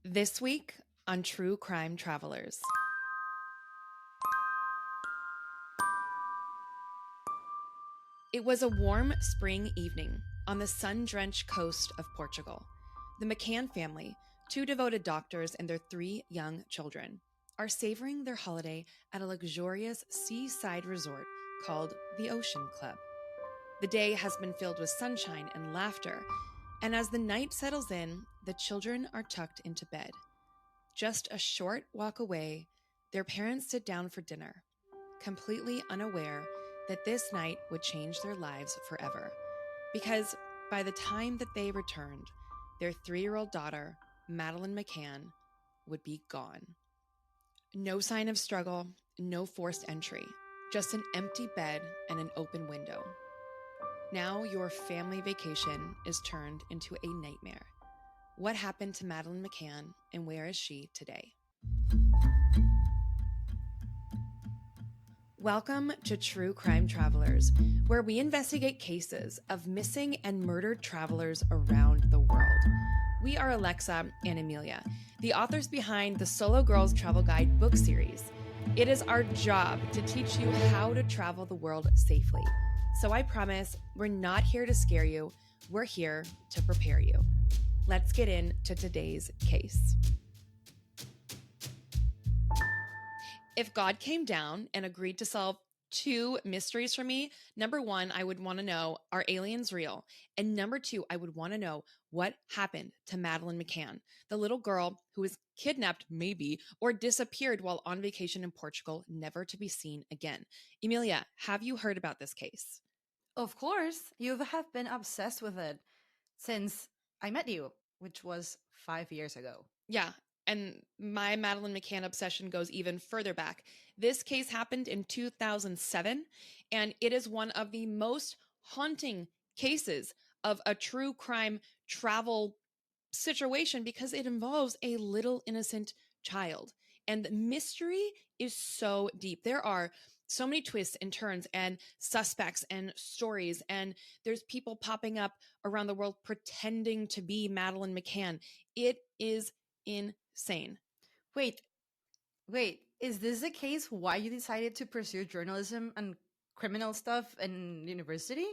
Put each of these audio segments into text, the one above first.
This week on True Crime Travelers. It was a warm spring evening on the sun-drenched coast of Portugal. The McCann family, two devoted doctors and their three young children, are savoring their holiday at a luxurious seaside resort called the Ocean Club. The day has been filled with sunshine and laughter, and as the night settles in, the children are tucked into bed. Just a short walk away, their parents sit down for dinner, completely unaware that this night would change their lives forever. Because by the time that they returned, their 3-year-old daughter, Madeleine McCann, would be gone. No sign of struggle, no forced entry, just an empty bed and an open window. Now your family vacation is turned into a nightmare. What happened to Madeleine McCann, and where is she today? Welcome to True Crime Travelers, where we investigate cases of missing and murdered travelers around the world. We are Alexa and Amelia, the authors behind the Solo Girls Travel Guide book series. It is our job to teach you how to travel the world safely. So I promise we're not here to scare you, we're here to prepare you. Let's get into today's case. If God came down and agreed to solve two mysteries for me, number one, I would want to know, are aliens real? And number two, I would want to know what happened to Madeleine McCann, the little girl who was kidnapped, maybe, or disappeared while on vacation in Portugal, never to be seen again. Emilia, have you heard about this case? Of course, you have been obsessed with it since I met you, which was 5 years ago. Yeah, and my Madeleine McCann obsession goes even further back. This case happened in 2007, and it is one of the most haunting cases of a true crime travel situation because it involves a little innocent child. And the mystery is so deep. There are so many twists and turns and suspects and stories, and there's people popping up around the world pretending to be Madeleine McCann. It is insane. Wait, is this the case why you decided to pursue journalism and criminal stuff in university?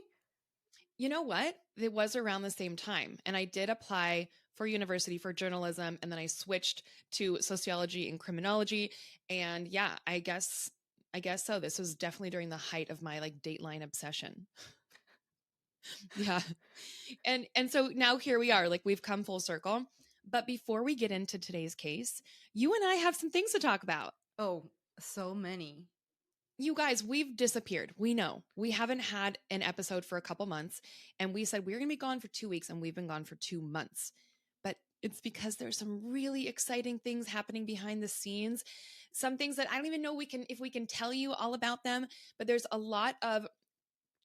You know what? It was around the same time. And I did apply for university for journalism. And then I switched to sociology and criminology. And yeah, I guess so. This was definitely during the height of my Dateline obsession. Yeah. And so now here we are, we've come full circle. But before we get into today's case, you and I have some things to talk about. Oh, so many. You guys, we've disappeared. We know. We haven't had an episode for a couple months, and we said we're going to be gone for 2 weeks, and we've been gone for 2 months. But it's because there's some really exciting things happening behind the scenes. Some things that I don't even know if we can tell you all about them, but there's a lot of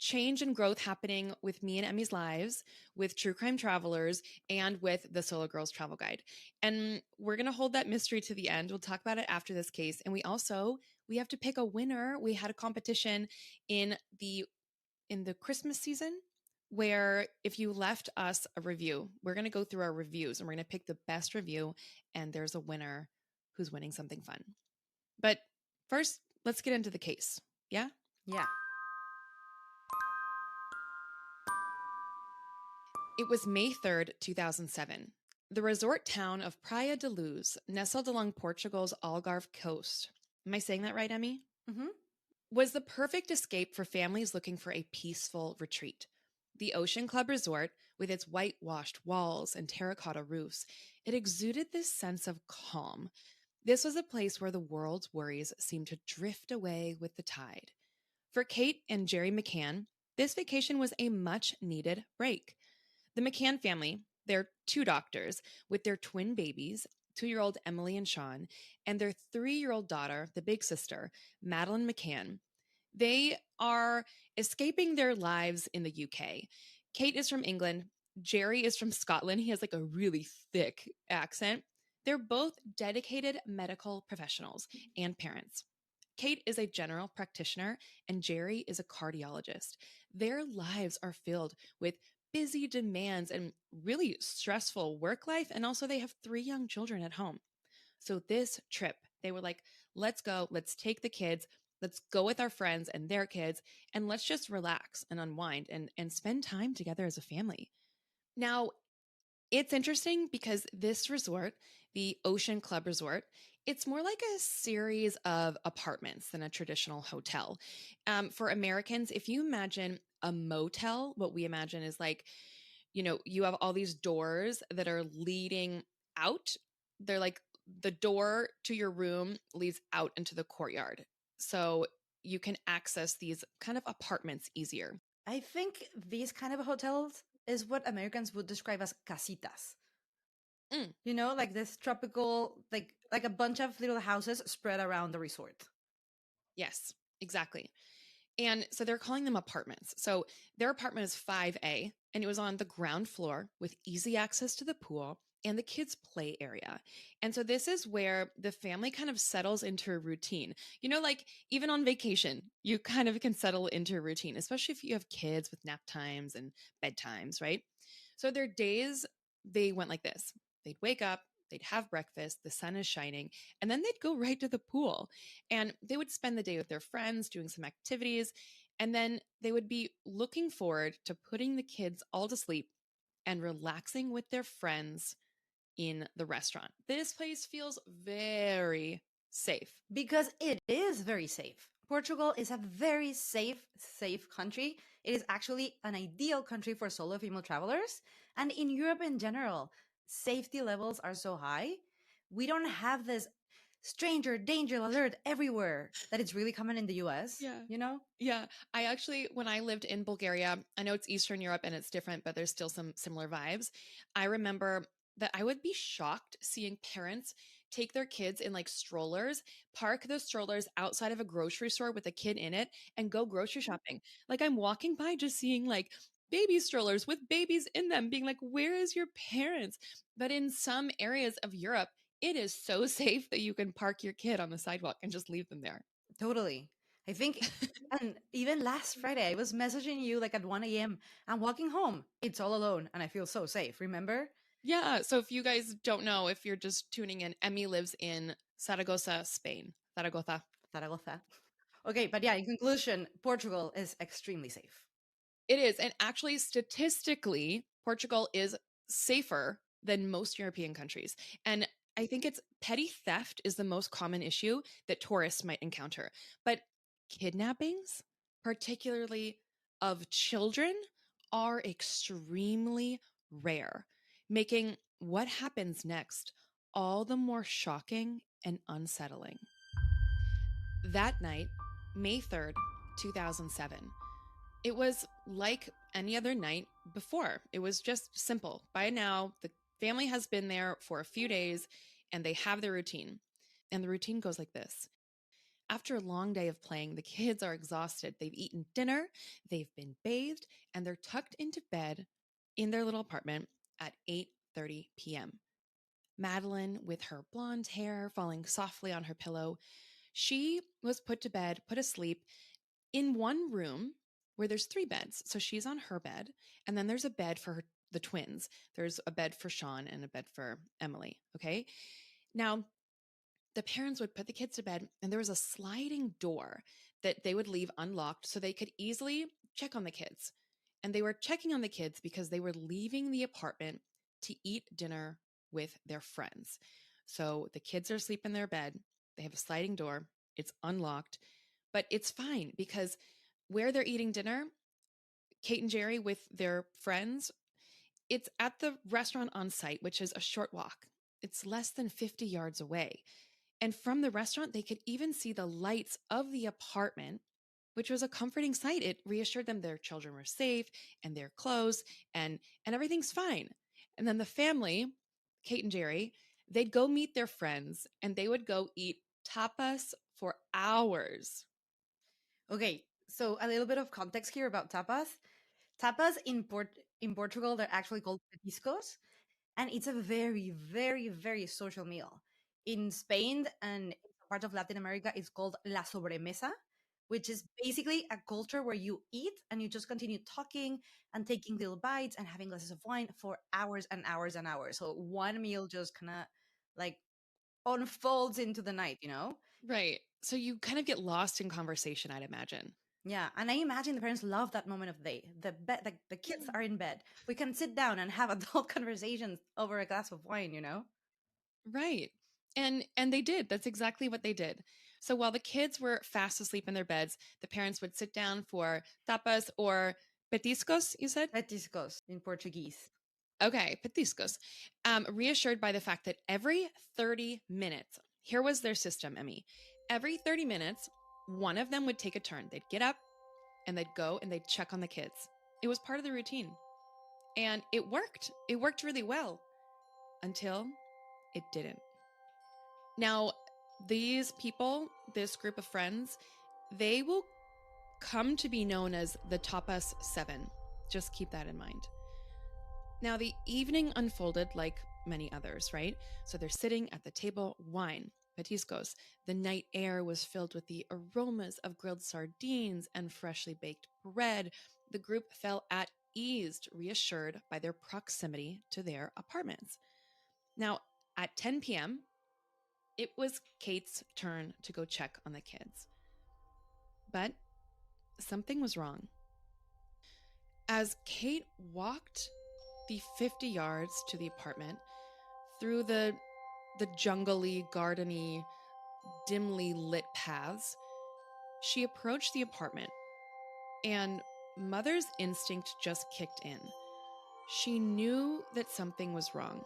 change and growth happening with me and Emmy's lives, with True Crime Travelers, and with the Solo Girls Travel Guide. And we're going to hold that mystery to the end. We'll talk about it after this case. And we have to pick a winner. We had a competition in the Christmas season where if you left us a review, we're going to go through our reviews and we're going to pick the best review, and there's a winner who's winning something fun. But first, let's get into the case. Yeah? Yeah. It was May 3rd, 2007. The resort town of Praia da Luz, nestled along Portugal's Algarve coast, am I saying that right, Emmy? Mm-hmm. Was the perfect escape for families looking for a peaceful retreat. The Ocean Club Resort, with its whitewashed walls and terracotta roofs, it exuded this sense of calm. This was a place where the world's worries seemed to drift away with the tide. For Kate and Jerry McCann, this vacation was a much-needed break. The McCann family, they're 2 doctors with their twin babies, 2-year-old Emily and Sean, and their 3-year-old daughter, the big sister, Madeleine McCann. They are escaping their lives in the UK. Kate is from England. Jerry is from Scotland. He has a really thick accent. They're both dedicated medical professionals and parents. Kate is a general practitioner and Jerry is a cardiologist. Their lives are filled with busy demands and really stressful work life. And also, they have three young children at home. So, this trip, they were like, let's go, let's take the kids, let's go with our friends and their kids, and let's just relax and unwind and spend time together as a family. Now, it's interesting because this resort, the Ocean Club Resort, it's more like a series of apartments than a traditional hotel. For Americans, if you imagine a motel, what we imagine is like, you have all these doors that are leading out. They're like the door to your room leads out into the courtyard. So you can access these kind of apartments easier. I think these kind of hotels is what Americans would describe as casitas. Mm, You know, like this tropical, like a bunch of little houses spread around the resort. yes, exactly. And so they're calling them apartments. So their apartment is 5A, and it was on the ground floor with easy access to the pool and the kids' play area. And so this is where the family kind of settles into a routine. Like even on vacation, you kind of can settle into a routine, especially if you have kids with nap times and bedtimes, right? So their days, they went like this. They'd wake up, they'd have breakfast, the sun is shining, and then they'd go right to the pool. And they would spend the day with their friends doing some activities. And then they would be looking forward to putting the kids all to sleep and relaxing with their friends in the restaurant. This place feels very safe. Because it is very safe. Portugal is a very safe country. It is actually an ideal country for solo female travelers. And in Europe in general, safety levels are so high. We don't have this stranger danger alert everywhere that it's really common in the US, Yeah. you know? Yeah. I actually, when I lived in Bulgaria, I know it's Eastern Europe and it's different, but there's still some similar vibes. I remember that I would be shocked seeing parents take their kids in like strollers, park those strollers outside of a grocery store with a kid in it, and go grocery shopping. Like I'm walking by just seeing like baby strollers with babies in them, being like, where is your parents? But in some areas of Europe, it is so safe that you can park your kid on the sidewalk and just leave them there. Totally. I think, and even last Friday, I was messaging you like at 1 a.m. I'm walking home. It's all alone and I feel so safe. Remember? Yeah. So if you guys don't know, if you're just tuning in, Emmy lives in Zaragoza, Spain. Zaragoza. Zaragoza. Okay, but yeah, in conclusion, Portugal is extremely safe. It is. And actually, statistically, Portugal is safer than most European countries. And I think it's petty theft is the most common issue that tourists might encounter. But kidnappings, particularly of children, are extremely rare, making what happens next all the more shocking and unsettling. That night, May 3rd, 2007, it was like any other night before. It was just simple. By now, the family has been there for a few days and they have their routine. And the routine goes like this. After a long day of playing, the kids are exhausted. They've eaten dinner, they've been bathed, and they're tucked into bed in their little apartment at 8:30 p.m. Madeline, with her blonde hair falling softly on her pillow, she was put to bed, put asleep in one room where there's three beds. So she's on her bed, and then there's a bed for the twins. There's a bed for Sean and a bed for Emily. Okay. Now, the parents would put the kids to bed, and there was a sliding door that they would leave unlocked so they could easily check on the kids. And they were checking on the kids because they were leaving the apartment to eat dinner with their friends. So the kids are asleep in their bed. They have a sliding door, it's unlocked, but it's fine because where they're eating dinner, Kate and Jerry with their friends, it's at the restaurant on site, which is a short walk. It's less than 50 yards away. And from the restaurant, they could even see the lights of the apartment, which was a comforting sight. It reassured them their children were safe and they're close and everything's fine. And then the family, Kate and Jerry, they'd go meet their friends and they would go eat tapas for hours. Okay, so a little bit of context here about tapas. Tapas in Portugal, they're actually called petiscos, and it's a very social meal. In Spain and in part of Latin America, it's called la sobremesa, which is basically a culture where you eat and you just continue talking and taking little bites and having glasses of wine for hours and hours and hours. So one meal just kind of like unfolds into the night, you know? Right. So you kind of get lost in conversation, I'd imagine. Yeah, and I imagine the parents love that moment of the day. The kids are in bed. We can sit down and have adult conversations over a glass of wine, you know? Right. And they did. That's exactly what they did. So while the kids were fast asleep in their beds, the parents would sit down for tapas or petiscos, you said? Petiscos in Portuguese. Okay, petiscos. Reassured by the fact that every 30 minutes, here was their system, Emmy. Every 30 minutes, one of them would take a turn. They'd get up and they'd go and they'd check on the kids. It was part of the routine. And it worked. It worked really well until it didn't. Now, these people, this group of friends, they will come to be known as the Tapas Seven. Just keep that in mind. Now, the evening unfolded like many others, right? So they're sitting at the table, wine, petiscos. The night air was filled with the aromas of grilled sardines and freshly baked bread. The group felt at ease, reassured by their proximity to their apartments. Now, at 10 p.m., it was Kate's turn to go check on the kids. But something was wrong. As Kate walked the 50 yards to the apartment through the jungly, gardeny, dimly lit paths, she approached the apartment and mother's instinct just kicked in. She knew that something was wrong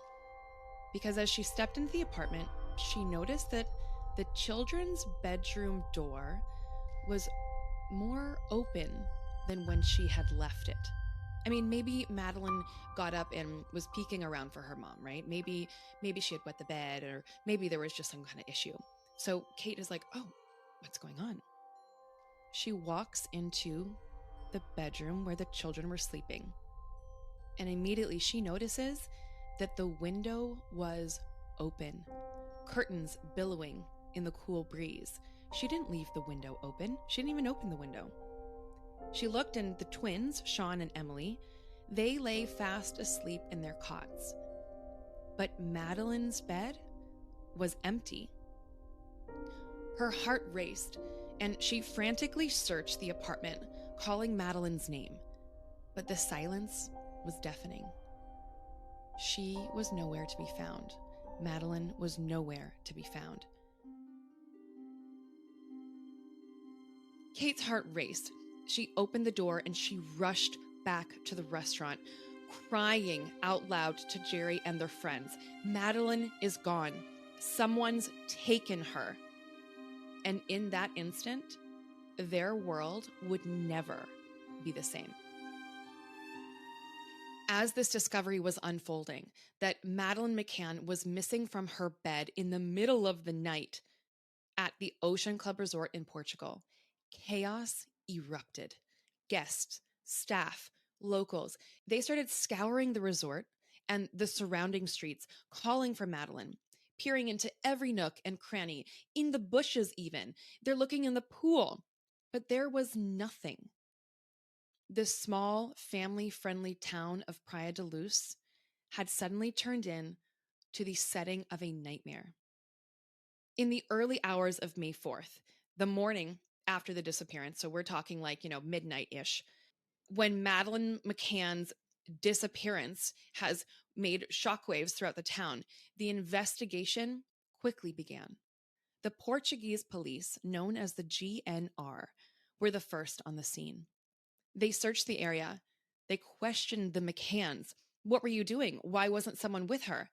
because as she stepped into the apartment, she noticed that the children's bedroom door was more open than when she had left it. I mean, maybe Madeleine got up and was peeking around for her mom, right? Maybe she had wet the bed, or maybe there was just some kind of issue. So Kate is like, "Oh, what's going on?" She walks into the bedroom where the children were sleeping, and immediately she notices that the window was open, curtains billowing in the cool breeze. She didn't leave the window open. She didn't even open the window. She looked, and the twins, Sean and Emily, they lay fast asleep in their cots. But Madeleine's bed was empty. Her heart raced, and she frantically searched the apartment, calling Madeleine's name. But the silence was deafening. She was nowhere to be found. Madeleine was nowhere to be found. Kate's heart raced. She opened the door and she rushed back to the restaurant, crying out loud to Jerry and their friends. Madeleine is gone. Someone's taken her. And in that instant, their world would never be the same. As this discovery was unfolding, that Madeleine McCann was missing from her bed in the middle of the night at the Ocean Club Resort in Portugal, chaos erupted. Guests, staff, locals, they started scouring the resort and the surrounding streets, calling for Madeleine, peering into every nook and cranny, in the bushes even. They're looking in the pool, but there was nothing. The small, family-friendly town of Praia da Luz had suddenly turned in to the setting of a nightmare. In the early hours of May 4th, the morning after the disappearance, so we're talking like, midnight-ish, when Madeleine McCann's disappearance has made shockwaves throughout the town, the investigation quickly began. The Portuguese police, known as the GNR, were the first on the scene. They searched the area. They questioned the McCanns. What were you doing? Why wasn't someone with her?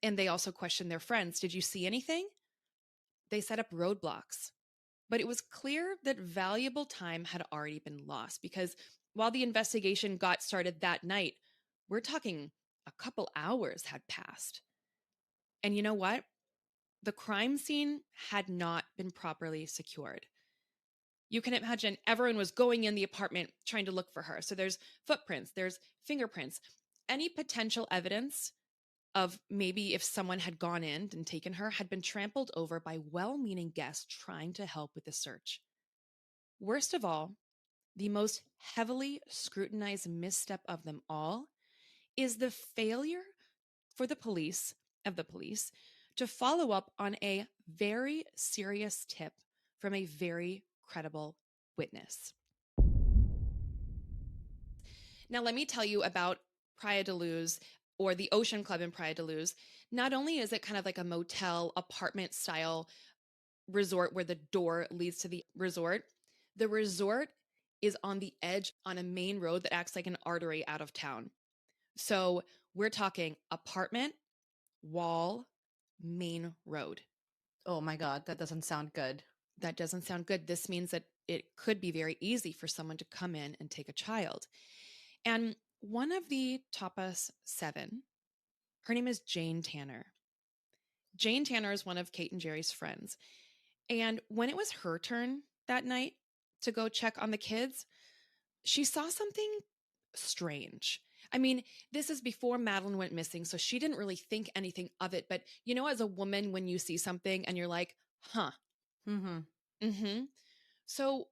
And they also questioned their friends. Did you see anything? They set up roadblocks. But it was clear that valuable time had already been lost because while the investigation got started that night, we're talking a couple hours had passed. And you know what? The crime scene had not been properly secured. You can imagine everyone was going in the apartment trying to look for her. So there's footprints, there's fingerprints, any potential evidence of maybe if someone had gone in and taken her had been trampled over by well-meaning guests trying to help with the search. Worst of all, the most heavily scrutinized misstep of them all is the failure for the police to follow up on a very serious tip from a very credible witness. Now, let me tell you about Praia da Luz, or the Ocean Club in Praia da Luz. Not only is it kind of like a motel apartment style resort where the door leads to the resort is on the edge on a main road that acts like an artery out of town. So we're talking apartment, wall, main road. Oh my God, that doesn't sound good. That doesn't sound good. This means that it could be very easy for someone to come in and take a child. And one of the Tapas 7, her name is Jane Tanner. Jane Tanner is one of Kate and Jerry's friends. And when it was her turn that night to go check on the kids, she saw something strange. I mean, this is before Madeleine went missing, so she didn't really think anything of it. But you know, as a woman, when you see something and you're like, huh. Mm-hmm. Mm-hmm. So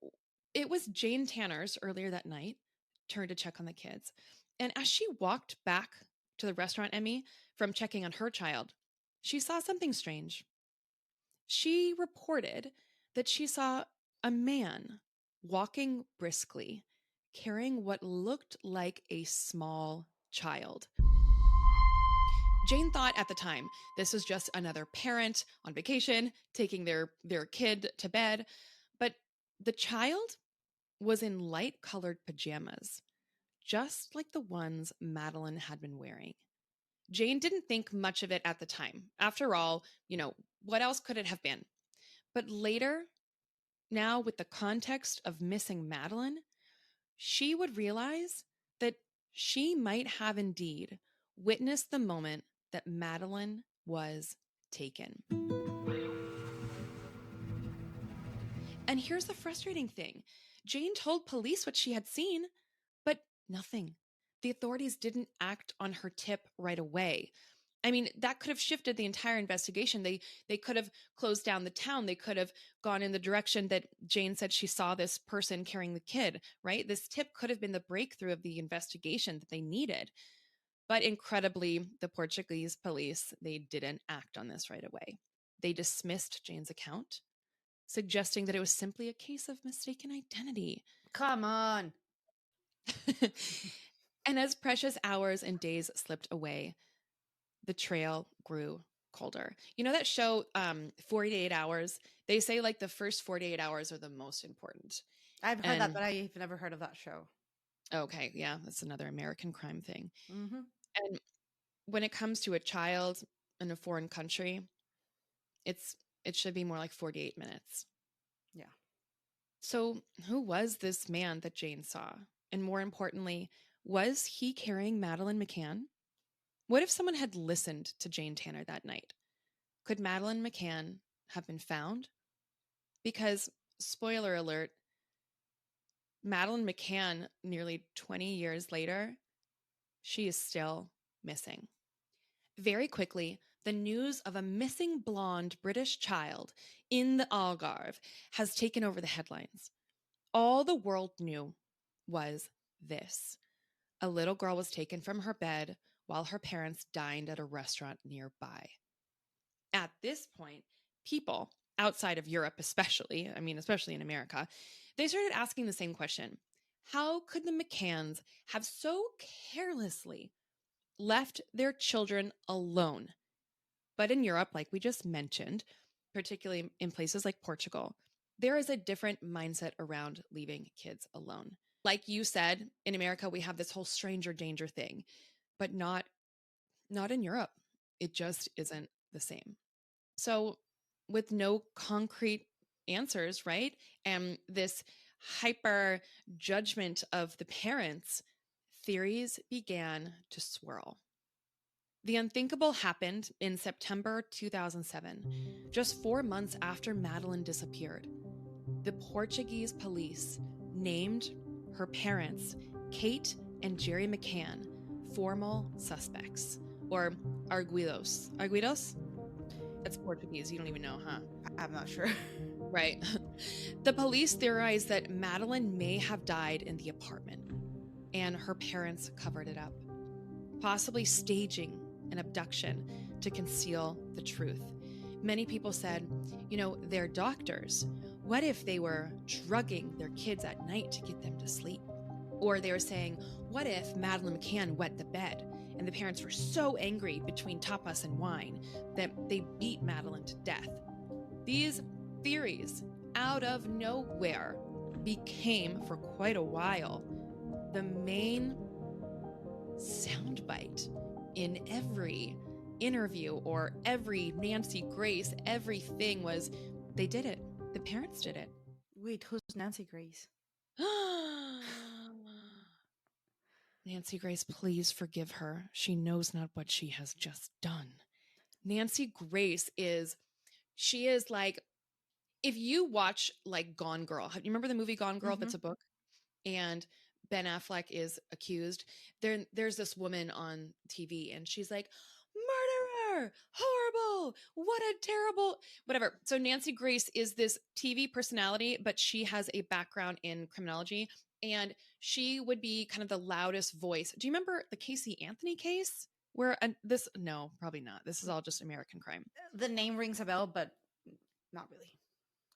it was Jane Tanner's earlier that night turn to check on the kids. And as she walked back to the restaurant, Emmy, from checking on her child, she saw something strange. She reported that she saw a man walking briskly, carrying what looked like a small child. Jane thought at the time this was just another parent on vacation taking their kid to bed, but the child was in light-colored pajamas, just like the ones Madeleine had been wearing. Jane didn't think much of it at the time. After all, what else could it have been? But later, now with the context of missing Madeleine, she would realize that she might have indeed witnessed the moment that Madeleine was taken. And here's the frustrating thing. Jane told police what she had seen, but nothing. The authorities didn't act on her tip right away. I mean, that could have shifted the entire investigation. They could have closed down the town. They could have gone in the direction that Jane said she saw this person carrying the kid, right? This tip could have been the breakthrough of the investigation that they needed. But incredibly, the Portuguese police, they didn't act on this right away. They dismissed Jane's account, suggesting that it was simply a case of mistaken identity. Come on. And as precious hours and days slipped away, the trail grew colder. You know that show, 48 Hours? They say like the first 48 hours are the most important. I've heard that, but I've never heard of that show. Okay, yeah, that's another American crime thing. Mm-hmm. And when it comes to a child in a foreign country, it should be more like 48 minutes. Yeah. So who was this man that Jane saw? And more importantly, was he carrying Madeleine McCann? What if someone had listened to Jane Tanner that night? Could Madeleine McCann have been found? Because, spoiler alert, Madeleine McCann, nearly 20 years later, she is still missing. Very quickly, the news of a missing blonde British child in the Algarve has taken over the headlines. All the world knew was this. A little girl was taken from her bed while her parents dined at a restaurant nearby. At this point, people outside of Europe, especially in America, they started asking the same question. How could the McCanns have so carelessly left their children alone? But in Europe, like we just mentioned, particularly in places like Portugal, there is a different mindset around leaving kids alone. Like you said, in America, we have this whole stranger danger thing, but not in Europe. It just isn't the same. So with no concrete answers, right? And this hyper judgment of the parents, theories began to swirl. The unthinkable happened in September 2007, just 4 months after Madeleine disappeared. The Portuguese police named her parents, Kate and Jerry McCann, formal suspects, or arguidos. Arguidos? That's Portuguese. You don't even know, huh? I'm not sure. Right. The police theorize that Madeleine may have died in the apartment, and her parents covered it up, possibly staging an abduction to conceal the truth. Many people said, they're doctors. What if they were drugging their kids at night to get them to sleep? Or they were saying, what if Madeleine McCann wet the bed and the parents were so angry between tapas and wine that they beat Madeleine to death? These theories, out of nowhere, became, for quite a while, the main soundbite in every interview or every Nancy Grace. Everything was, they did it. The parents did it. Wait, who's Nancy Grace? Nancy Grace, please forgive her. She knows not what she has just done. Nancy Grace she is like, if you watch like Gone Girl, you remember the movie Gone Girl? That's a book. And Ben Affleck is accused. There's this woman on TV and she's like, murderer, horrible, what a terrible, whatever. So Nancy Grace is this TV personality, but she has a background in criminology. And she would be kind of the loudest voice. Do you remember the Casey Anthony case? No, probably not. This is all just American crime. The name rings a bell, but not really.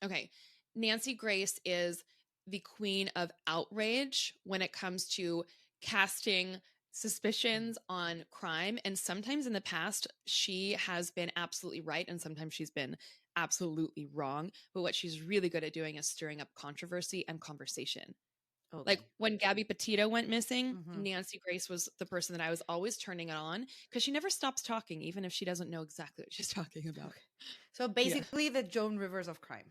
Okay. Nancy Grace is the queen of outrage when it comes to casting suspicions on crime. And sometimes in the past, she has been absolutely right. And sometimes she's been absolutely wrong. But what she's really good at doing is stirring up controversy and conversation. Okay. Like when Gabby Petito went missing, Nancy Grace was the person that I was always turning it on because she never stops talking, even if she doesn't know exactly what she's talking about. Okay. So basically the Joan Rivers of crime.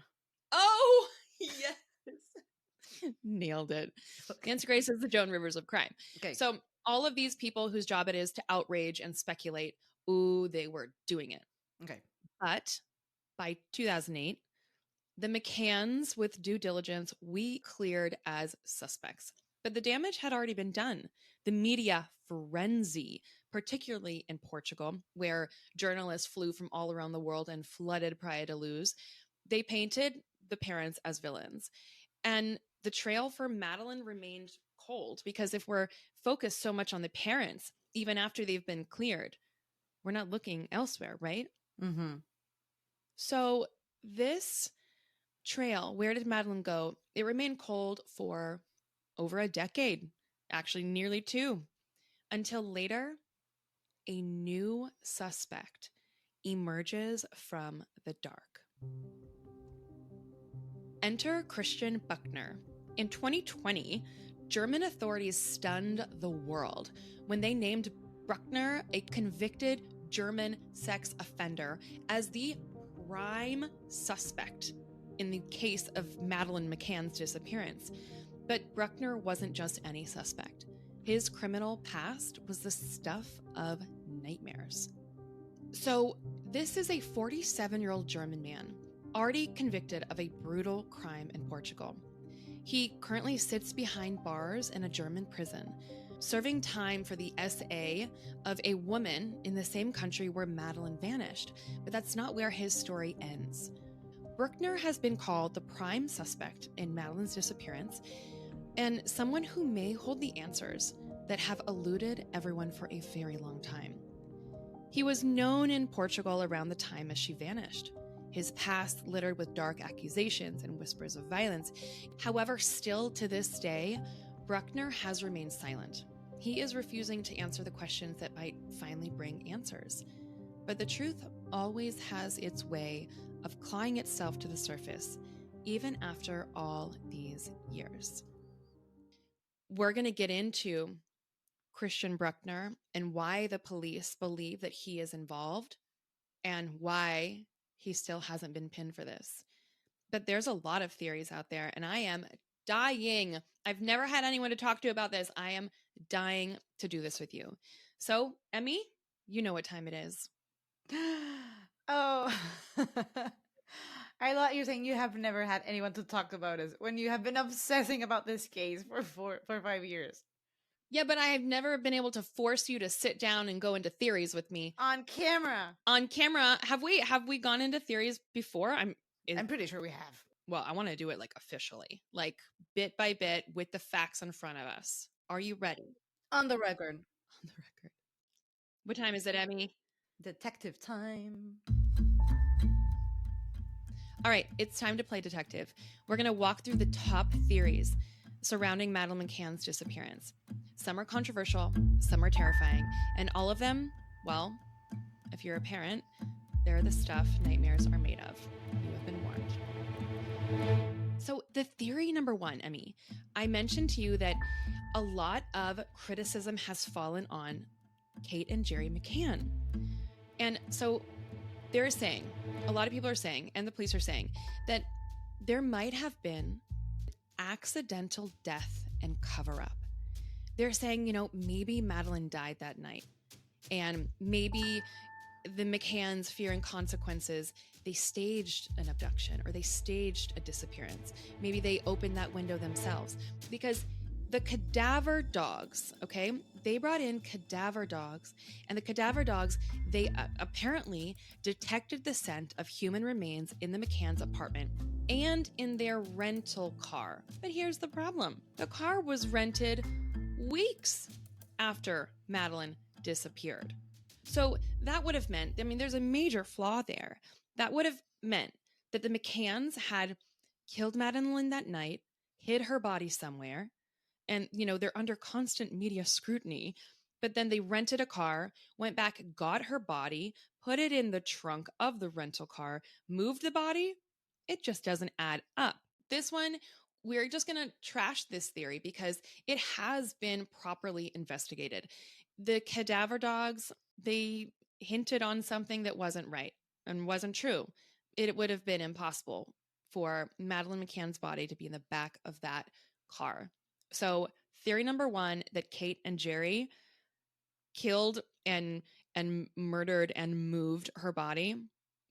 Oh, yes. Nailed it. Okay. Nancy Grace is the Joan Rivers of crime. Okay. So all of these people whose job it is to outrage and speculate, they were doing it. Okay. But by 2008, the McCanns, with due diligence, we cleared as suspects. But the damage had already been done. The media frenzy, particularly in Portugal, where journalists flew from all around the world and flooded Praia da Luz, they painted the parents as villains. And the trail for Madeleine remained cold because if we're focused so much on the parents, even after they've been cleared, we're not looking elsewhere, right? Mm-hmm. So this trail, where did Madeleine go? It remained cold for over a decade, actually nearly 2, until later a new suspect emerges from the dark. Enter Christian Buchner. In 2020, German authorities stunned the world when they named Buchner a convicted German sex offender as the prime suspect in the case of Madeleine McCann's disappearance. But Buchner wasn't just any suspect. His criminal past was the stuff of nightmares. So this is a 47-year-old German man, already convicted of a brutal crime in Portugal. He currently sits behind bars in a German prison, serving time for the SA of a woman in the same country where Madeleine vanished. But that's not where his story ends. Buchner has been called the prime suspect in Madeleine's disappearance and someone who may hold the answers that have eluded everyone for a very long time. He was known in Portugal around the time as she vanished. His past littered with dark accusations and whispers of violence. However, still to this day, Buchner has remained silent. He is refusing to answer the questions that might finally bring answers. But the truth always has its way of clawing itself to the surface, even after all these years. We're going to get into Christian Buchner and why the police believe that he is involved and why he still hasn't been pinned for this. But there's a lot of theories out there, and I am dying. I've never had anyone to talk to about this. I am dying to do this with you. So, Emmy, you know what time it is. Oh, I thought you were saying you have never had anyone to talk about it when you have been obsessing about this case for 5 years. Yeah, but I have never been able to force you to sit down and go into theories with me On camera. on camera. Have we gone into theories before? I'm pretty sure we have. Well, I want to do it like officially, like bit by bit with the facts in front of us. Are you ready? On the record. On the record. What time is it, Emmy? Detective time. All right, it's time to play detective. We're going to walk through the top theories surrounding Madeleine McCann's disappearance. Some are controversial, some are terrifying, and all of them, well, if you're a parent, they're the stuff nightmares are made of. You have been warned. So, the theory number one, Emmy, I mentioned to you that a lot of criticism has fallen on Kate and Jerry McCann. And so they're saying, a lot of people are saying, and the police are saying, that there might have been accidental death and cover up. They're saying, maybe Madeleine died that night. And maybe the McCanns, fearing consequences, they staged an abduction or they staged a disappearance. Maybe they opened that window themselves. Because the cadaver dogs, okay, they brought in cadaver dogs, and the cadaver dogs, they apparently detected the scent of human remains in the McCann's apartment and in their rental car. But here's the problem. The car was rented weeks after Madeleine disappeared. So that would have meant, there's a major flaw there. That would have meant that the McCanns had killed Madeleine that night, hid her body somewhere, and, they're under constant media scrutiny. But then they rented a car, went back, got her body, put it in the trunk of the rental car, moved the body. It just doesn't add up. This one, we're just going to trash this theory because it has been properly investigated. The cadaver dogs, they hinted on something that wasn't right and wasn't true. It would have been impossible for Madeleine McCann's body to be in the back of that car. So theory number one, that Kate and Jerry killed and murdered and moved her body,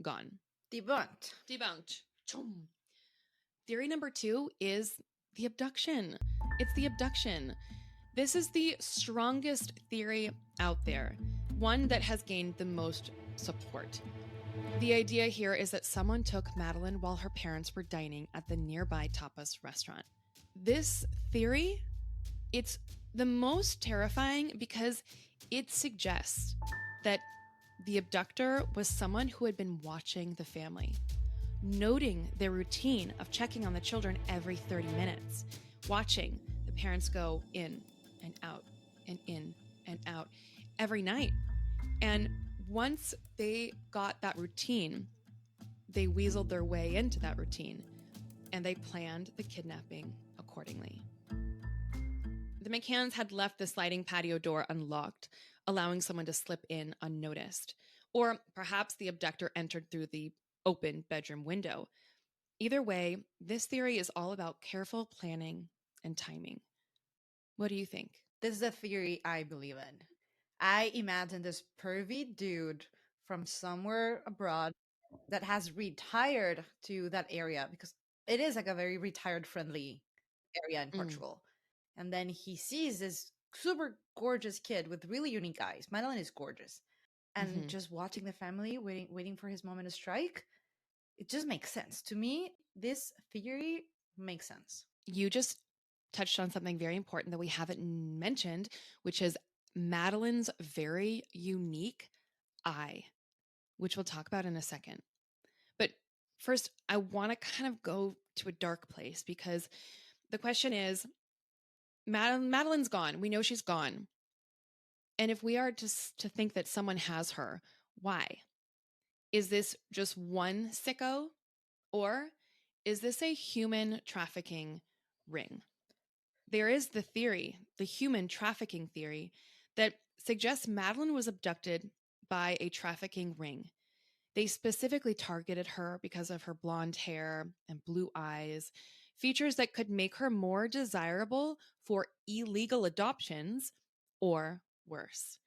gone. Debunked. Theory number two is the abduction. It's the abduction. This is the strongest theory out there, one that has gained the most support. The idea here is that someone took Madeleine while her parents were dining at the nearby tapas restaurant. This theory, it's the most terrifying because it suggests that the abductor was someone who had been watching the family, noting their routine of checking on the children every 30 minutes, watching the parents go in and out and in and out every night. And once they got that routine, they weaseled their way into that routine and they planned the kidnapping accordingly. The McCanns had left the sliding patio door unlocked, allowing someone to slip in unnoticed. Or perhaps the abductor entered through the open bedroom window. Either way, this theory is all about careful planning and timing. What do you think? This is a theory I believe in. I imagine this pervy dude from somewhere abroad that has retired to that area, because it is like a very retired friendly area in Portugal. And then he sees this super gorgeous kid with really unique eyes. Madeleine is gorgeous. And just watching the family, waiting for his moment to strike, it just makes sense. To me, this theory makes sense. You just touched on something very important that we haven't mentioned, which is Madeleine's very unique eye, which we'll talk about in a second. But first, I want to kind of go to a dark place because the question is, Madeleine's gone. We know she's gone. And if we are just to think that someone has her, why? Is this just one sicko? Or is this a human trafficking ring? There is the theory, the human trafficking theory, that suggests Madeleine was abducted by a trafficking ring. They specifically targeted her because of her blonde hair and blue eyes, features that could make her more desirable for illegal adoptions or worse.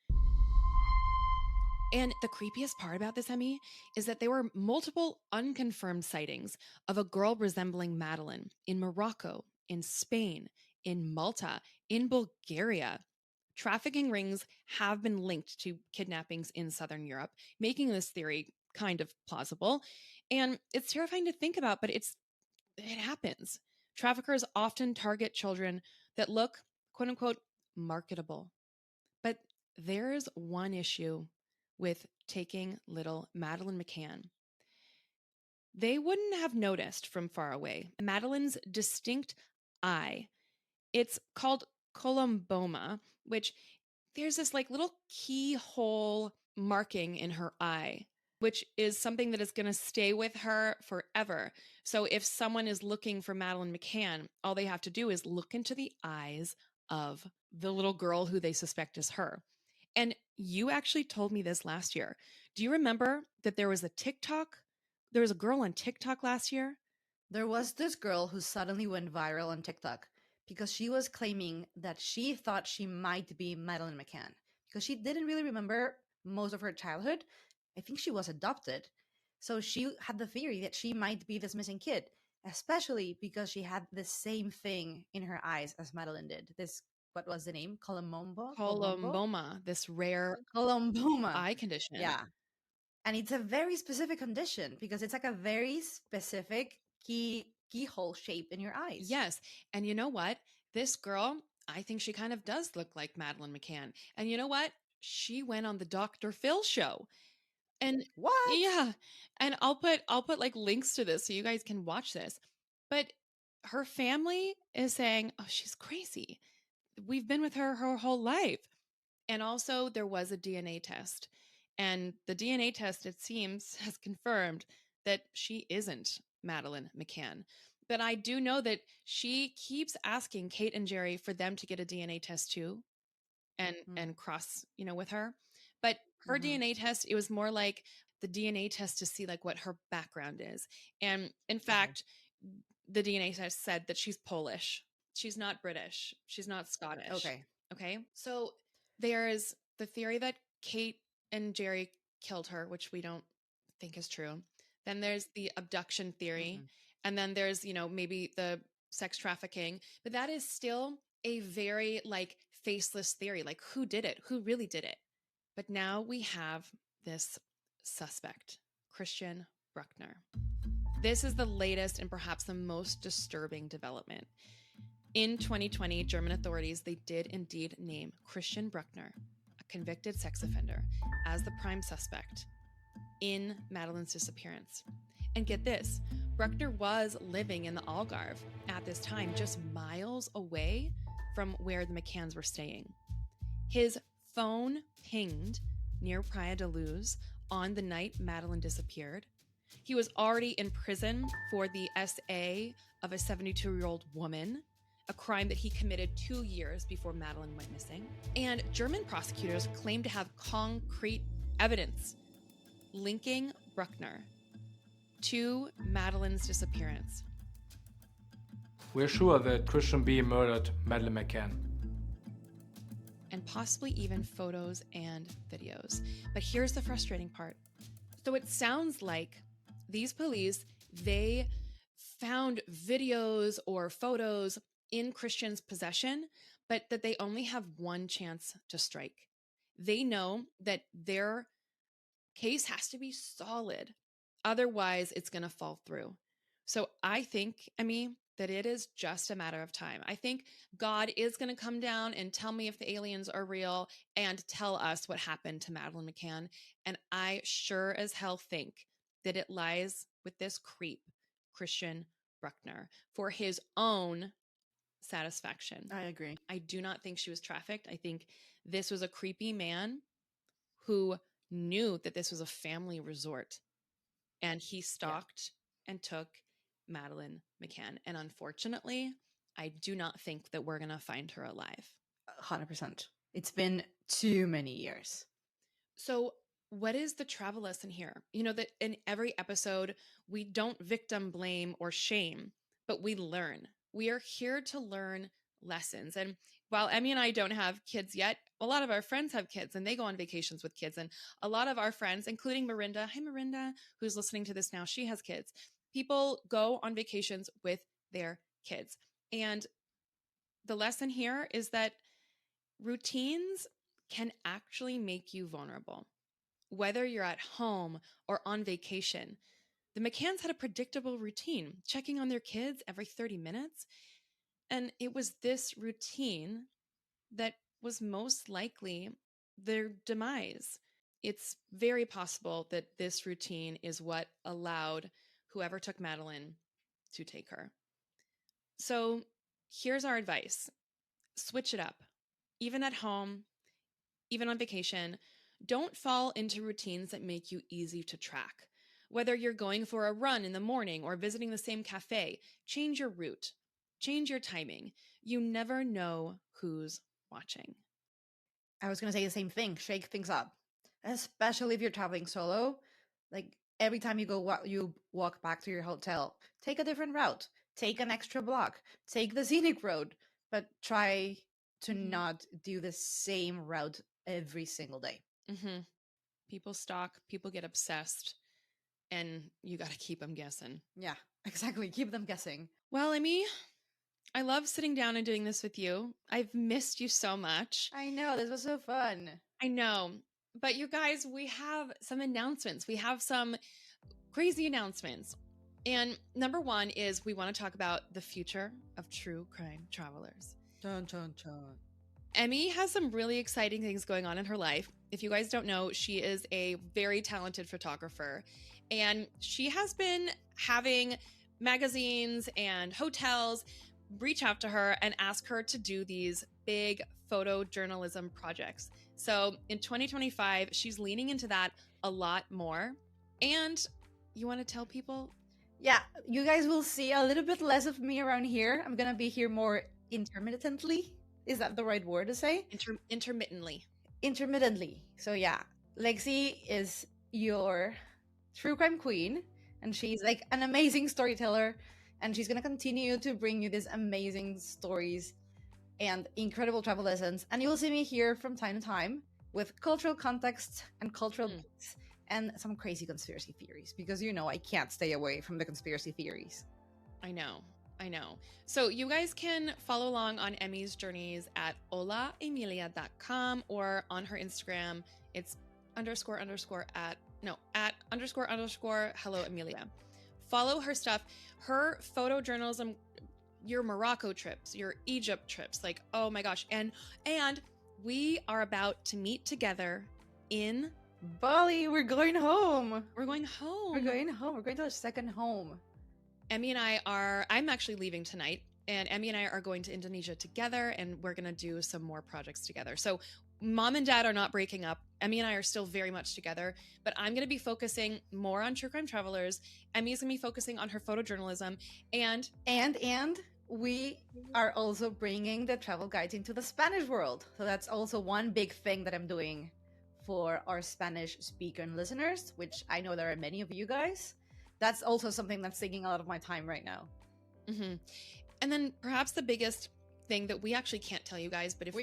And the creepiest part about this, Emmy, is that there were multiple unconfirmed sightings of a girl resembling Madeleine in Morocco, in Spain, in Malta, in Bulgaria. Trafficking rings have been linked to kidnappings in Southern Europe, making this theory kind of plausible. And it's terrifying to think about, but it happens. Traffickers often target children that look, quote unquote, marketable. But there's one issue with taking little Madeleine McCann. They wouldn't have noticed from far away Madeleine's distinct eye. It's called colomboma, which there's this like little keyhole marking in her eye, which is something that is going to stay with her forever. So if someone is looking for Madeleine McCann, all they have to do is look into the eyes of the little girl who they suspect is her. And you actually told me this last year. Do you remember that there was a TikTok? There was a girl on TikTok last year. There was this girl who suddenly went viral on TikTok because she was claiming that she thought she might be Madeleine McCann because she didn't really remember most of her childhood. I think she was adopted. So she had the theory that she might be this missing kid, especially because she had the same thing in her eyes as Madeleine did. This, what was the name? Colombo? Colomboma, this rare Colomboma. eye condition. Yeah. And it's a very specific condition because it's like a very specific keyhole shape in your eyes. Yes. And you know what? This girl, I think she kind of does look like Madeleine McCann. And you know what? She went on the Dr. Phil show. And What? yeah, and I'll put like links to this so you guys can watch this. But her family is saying, "Oh, she's crazy. We've been with her whole life." And also there was a DNA test. And the DNA test, it seems, has confirmed that she isn't Madeleine McCann. But I do know that she keeps asking Kate and Jerry for them to get a DNA test too and cross, with her. But her DNA test, it was more like the DNA test to see like what her background is. And in fact, the DNA test said that she's Polish. She's not British. She's not Scottish. Okay. Okay. So there's the theory that Kate and Jerry killed her, which we don't think is true. Then there's the abduction theory. And then there's, maybe the sex trafficking. But that is still a very like faceless theory. Like who did it? Who really did it? But now we have this suspect, Christian Bruckner. This is the latest and perhaps the most disturbing development. In 2020, German authorities, they did indeed name Christian Bruckner, a convicted sex offender, as the prime suspect in Madeleine's disappearance. And get this, Bruckner was living in the Algarve at this time, just miles away from where the McCanns were staying. His phone pinged near Praia da Luz on the night Madeleine disappeared. He was already in prison for the SA of a 72-year-old woman, a crime that he committed 2 years before Madeleine went missing. And German prosecutors claim to have concrete evidence linking Bruckner to Madeleine's disappearance. We're sure that Christian B. murdered Madeleine McCann. And possibly even photos and videos. But here's the frustrating part. So it sounds like these police, they found videos or photos in Christian's possession, but that they only have one chance to strike. They know that their case has to be solid. Otherwise, it's going to fall through. So I think, that it is just a matter of time. I think God is going to come down and tell me if the aliens are real and tell us what happened to Madeleine McCann. And I sure as hell think that it lies with this creep, Christian Bruckner, for his own satisfaction. I agree. I do not think she was trafficked. I think this was a creepy man who knew that this was a family resort, and he stalked and took Madeleine McCann. And unfortunately, I do not think that we're going to find her alive. 100%. It's been too many years. So what is the travel lesson here? That in every episode, we don't victim blame or shame, but we learn. We are here to learn lessons. And while Emmy and I don't have kids yet, a lot of our friends have kids and they go on vacations with kids. And a lot of our friends, including Mirinda, hi Mirinda, who's listening to this now, she has kids. People go on vacations with their kids. And the lesson here is that Routines can actually make you vulnerable. Whether you're at home or on vacation, the McCanns had a predictable routine, checking on their kids every 30 minutes. And it was this routine that was most likely their demise. It's very possible that this routine is what allowed whoever took Madeleine to take her. So here's our advice: switch it up. Even at home, even on vacation, don't fall into routines that make you easy to track. Whether you're going for a run in the morning or visiting the same cafe, change your route, change your timing. You never know who's watching. I was going to say the same thing. Shake things up, especially if you're traveling solo. Like every time you walk back to your hotel, take a different route, take an extra block, take the scenic road, but try to not do the same route every single day. Mm-hmm. People stalk, people get obsessed, and you got to keep them guessing. Yeah, exactly. Keep them guessing. Well, Emmy, I love sitting down and doing this with you. I've missed you so much. I know, this was so fun. I know. But you guys, we have some announcements. We have some crazy announcements. And number one is we want to talk about the future of true crime travelers. Chun, chun, chun. Emmy has some really exciting things going on in her life. If you guys don't know, she is a very talented photographer. And she has been having magazines and hotels reach out to her and ask her to do these big photojournalism projects. So in 2025, she's leaning into that a lot more. And you want to tell people? Yeah, you guys will see a little bit less of me around here. I'm going to be here more intermittently. Is that the right word to say? Intermittently. Intermittently. So yeah, Lexi is your true crime queen, and she's like an amazing storyteller, and she's going to continue to bring you these amazing stories and incredible travel lessons. And you will see me here from time to time with cultural context and cultural beats and some crazy conspiracy theories, because you know I can't stay away from the conspiracy theories. I know. So you guys can follow along on Emmy's journeys at holaemilia.com or on her Instagram. It's at hello Emilia. Follow her stuff. Her photojournalism, your Morocco trips, your Egypt trips, like, oh my gosh. And we are about to meet together in Bali. We're going home. We're going home. We're going to our second home. Emmy and I'm actually leaving tonight, and Emmy and I are going to Indonesia together, and we're going to do some more projects together. So mom and dad are not breaking up. Emmy and I are still very much together, but I'm going to be focusing more on true crime travelers. Emmy's going to be focusing on her photojournalism, and we are also bringing the travel guides into the Spanish world. So that's also one big thing that I'm doing for our Spanish speaker and listeners, which I know there are many of you guys. That's also something that's taking a lot of my time right now. Mm-hmm. And then perhaps the biggest thing that we actually can't tell you guys, but if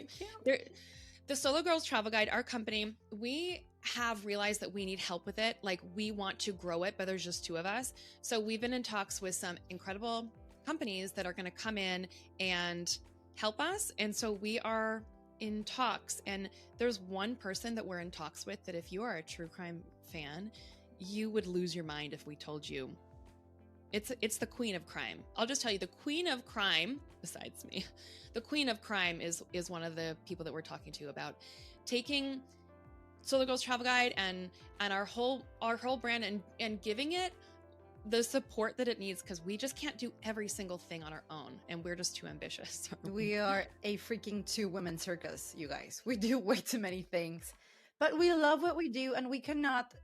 the Solo Girls Travel Guide, our company, we have realized that we need help with it. Like, we want to grow it, but there's just two of us. So we've been in talks with some incredible companies that are going to come in and help us. And so we are in talks, and there's one person that we're in talks with that if you are a true crime fan, you would lose your mind if we told you. It's the queen of crime. I'll just tell you, the queen of crime, besides me, the queen of crime is one of the people that we're talking to about taking Solo Girls Travel Guide and our whole brand and giving it the support that it needs, because we just can't do every single thing on our own, and we're just too ambitious. We are a freaking 2-women circus, you guys. We do way too many things, but we love what we do, and we cannot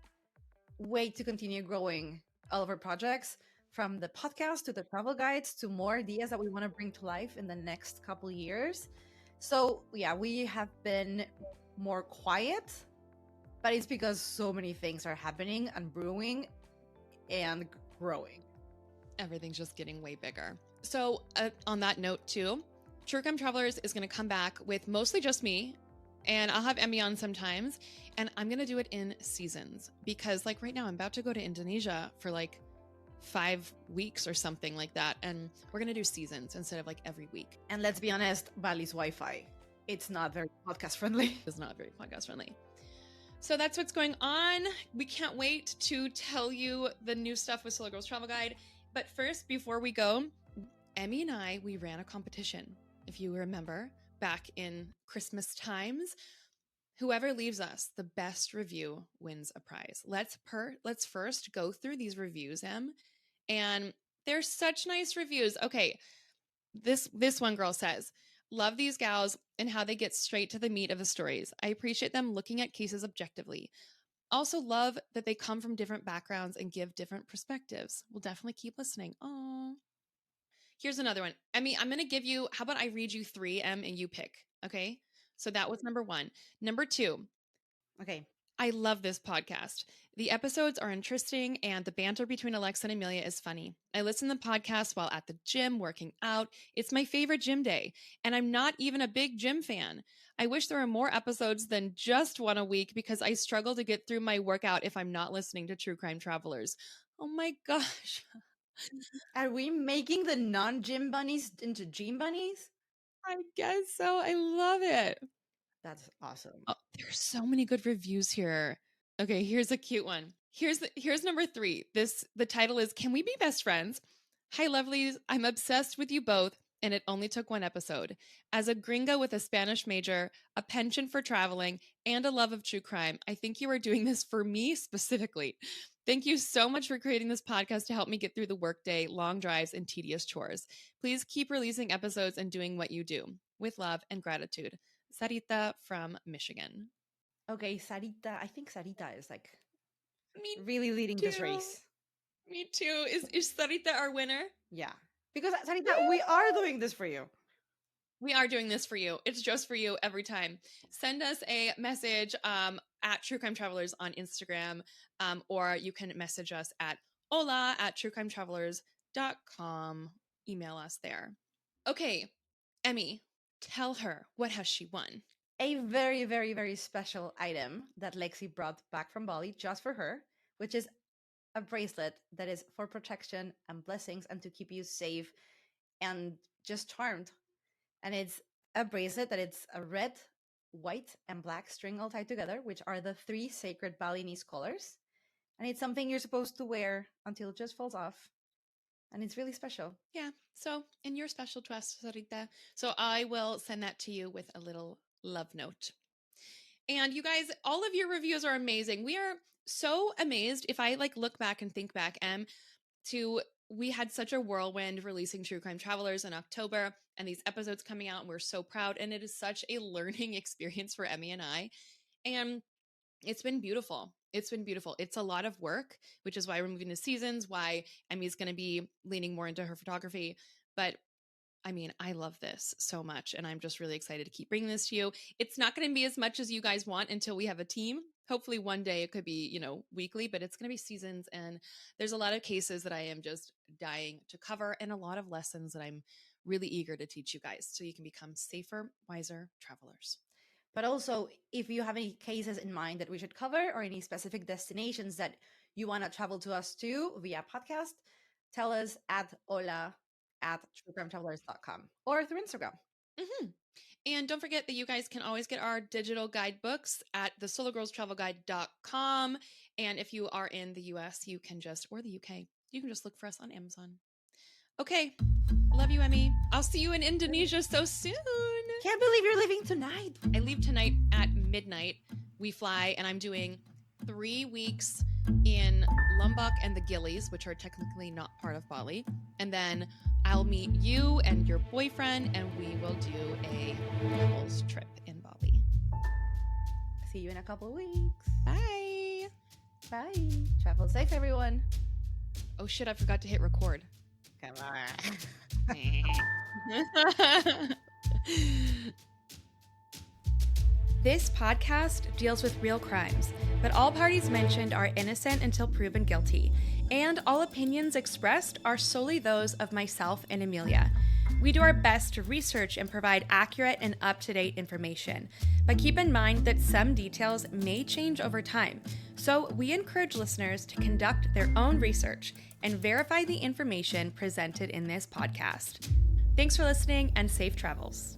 wait to continue growing all of our projects, from the podcast to the travel guides to more ideas that we want to bring to life in the next couple years. So yeah, we have been more quiet, but it's because so many things are happening and brewing and growing. Everything's just getting way bigger. So on that note too, True Crime Travelers is going to come back with mostly just me, and I'll have Emmy on sometimes, and I'm going to do it in seasons, because like right now I'm about to go to Indonesia for like 5 weeks or something like that, and we're going to do seasons instead of like every week. And let's be honest, Bali's Wi-Fi It's not very podcast friendly. It's not very podcast friendly. So that's what's going on. We can't wait to tell you the new stuff with Solo Girls Travel Guide. But first, before we go, Emmy and I, we ran a competition. If you remember, back in Christmas times, whoever leaves us the best review wins a prize. Let's first go through these reviews, Em. And they're such nice reviews. Okay, this one girl says, love these gals and how they get straight to the meat of the stories. I appreciate them looking at cases objectively. Also love that they come from different backgrounds and give different perspectives. We'll definitely keep listening. Oh. Here's another one. Emmy, I'm going to give you, how about I read you 3, Em, and you pick, okay? So that was number 1. Number 2. Okay. I love this podcast. The episodes are interesting and the banter between Alexa and Amelia is funny. I listen to the podcast while at the gym working out. It's my favorite gym day, and I'm not even a big gym fan. I wish there were more episodes than just one a week because I struggle to get through my workout if I'm not listening to True Crime Travelers. Oh my gosh. Are we making the non-gym bunnies into gym bunnies? I guess so. I love it. That's awesome. Oh, there's so many good reviews here. Okay, here's a cute one. Here's number 3. The title is Can We Be Best Friends? Hi, lovelies. I'm obsessed with you both, and it only took 1 episode. As a gringo with a Spanish major, a penchant for traveling, and a love of true crime, I think you are doing this for me specifically. Thank you so much for creating this podcast to help me get through the workday, long drives, and tedious chores. Please keep releasing episodes and doing what you do. With love and gratitude. Sarita from Michigan. Okay, Sarita. I think Sarita is like Me really leading this too. race. Me too. Is Sarita our winner? Yeah. Because Sarita, we are doing this for you. We are doing this for you. It's just for you every time. Send us a message at True Crime Travelers on Instagram, or you can message us at hola@truecrimetravelers.com. Email us there. Okay, Emmy, tell her, what has she won? A very, very, very special item that Lexi brought back from Bali just for her, which is a bracelet that is for protection and blessings and to keep you safe and just charmed. And it's a bracelet that it's a red, white, and black string all tied together, which are the 3 sacred Balinese colors. And it's something you're supposed to wear until it just falls off. And it's really special. Yeah. So, and you're special to us, Sarita. So I will send that to you with a little love note. And you guys, all of your reviews are amazing. We are so amazed. If I look back and think back, we had such a whirlwind releasing True Crime Travelers in October and these episodes coming out, and we're so proud. And it is such a learning experience for Emmy and I. And it's been beautiful. It's been beautiful. It's a lot of work, which is why we're moving to seasons, why Emmy's going to be leaning more into her photography. But I mean, I love this so much, and I'm just really excited to keep bringing this to you. It's not going to be as much as you guys want until we have a team. Hopefully one day it could be, weekly, but it's going to be seasons, and there's a lot of cases that I am just dying to cover and a lot of lessons that I'm really eager to teach you guys so you can become safer, wiser travelers. But also, if you have any cases in mind that we should cover or any specific destinations that you want to travel to us to via podcast, tell us at truecrimetravelers.com or through Instagram. Mm-hmm. And don't forget that you guys can always get our digital guidebooks at thesologirlstravelguide.com. And if you are in the US, or the UK, you can just look for us on Amazon. Okay. Love you, Emmy. I'll see you in Indonesia so soon. Can't believe you're leaving tonight. I leave tonight at midnight. We fly, and I'm doing 3 weeks in Lombok and the Gillies, which are technically not part of Bali. And then I'll meet you and your boyfriend, and we will do a couples trip in Bali. See you in a couple of weeks. Bye. Bye. Travel safe, everyone. Oh shit, I forgot to hit record. Come on. This podcast deals with real crimes, but all parties mentioned are innocent until proven guilty, and all opinions expressed are solely those of myself and Amelia. We do our best to research and provide accurate and up-to-date information, but keep in mind that some details may change over time, so we encourage listeners to conduct their own research and verify the information presented in this podcast. Thanks for listening, and safe travels.